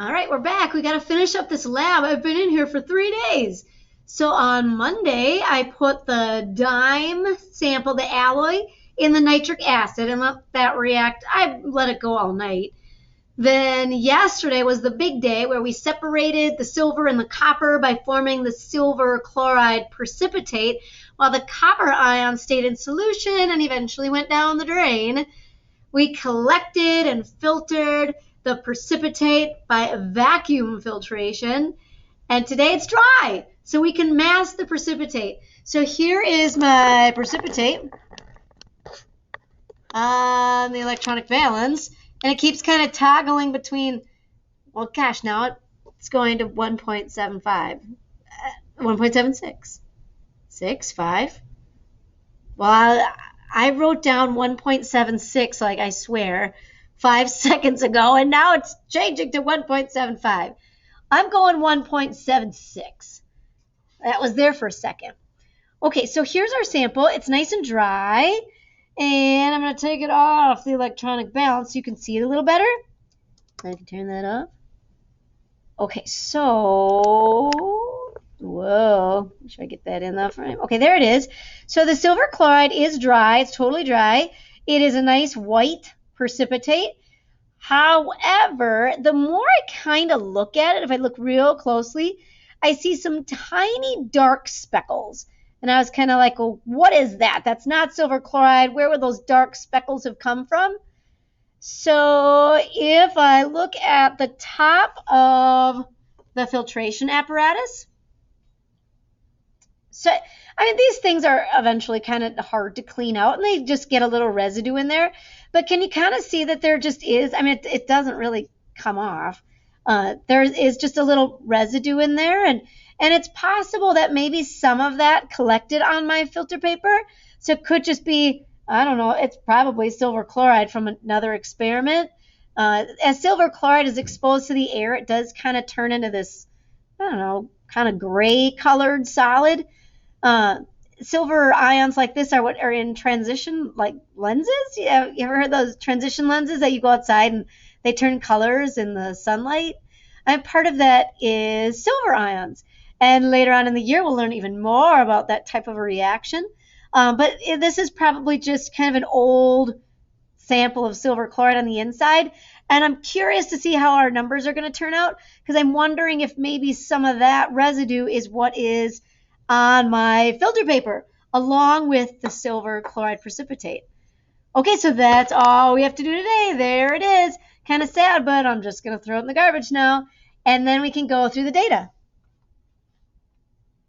All right, we're back. We got to finish up this lab. I've been in here for 3 days. So on Monday, I put the dime sample, the alloy, in the nitric acid and let that react. I let it go all night. Then yesterday was the big day where we separated the silver and the copper by forming the silver chloride precipitate, while the copper ion stayed in solution and eventually went down the drain. We collected and filtered the precipitate by vacuum filtration, and today it's dry, so we can mask the precipitate. So here is my precipitate on the electronic valence, and it keeps kind of toggling between, well, gosh, now it's going to 1.75, 1.76, 6, 5. Well, I wrote down 1.76, like I swear, 5 seconds ago, and now it's changing to 1.75. I'm going 1.76. That was there for a second. Okay, so here's our sample. It's nice and dry, and I'm going to take it off the electronic balance so you can see it a little better. I can turn that off. Okay, so, whoa, should I get that in the frame? Okay, there it is. So the silver chloride is dry. It's totally dry. It is a nice white precipitate. However, the more I kind of look at it, if I look real closely, I see some tiny dark speckles. And I was kind of like, well, what is that? That's not silver chloride. Where would those dark speckles have come from? So if I look at the top of the filtration apparatus, so, I mean, these things are eventually kind of hard to clean out, and they just get a little residue in there. But can you kind of see that there just is, I mean, it doesn't really come off. There is just a little residue in there, and it's possible that maybe some of that collected on my filter paper. So it could just be, I don't know, it's probably silver chloride from another experiment. As silver chloride is exposed to the air, it does kind of turn into this, I don't know, kind of gray colored solid. Silver ions like this are what are in transition, like lenses. Yeah, you ever heard those transition lenses that you go outside and they turn colors in the sunlight? And part of that is silver ions. And later on in the year, we'll learn even more about that type of a reaction. But this is probably just kind of an old sample of silver chloride on the inside. And I'm curious to see how our numbers are going to turn out, because I'm wondering if maybe some of that residue is what is on my filter paper, along with the silver chloride precipitate. Okay, so that's all we have to do today. There it is. Kind of sad, but I'm just going to throw it in the garbage now, and then we can go through the data.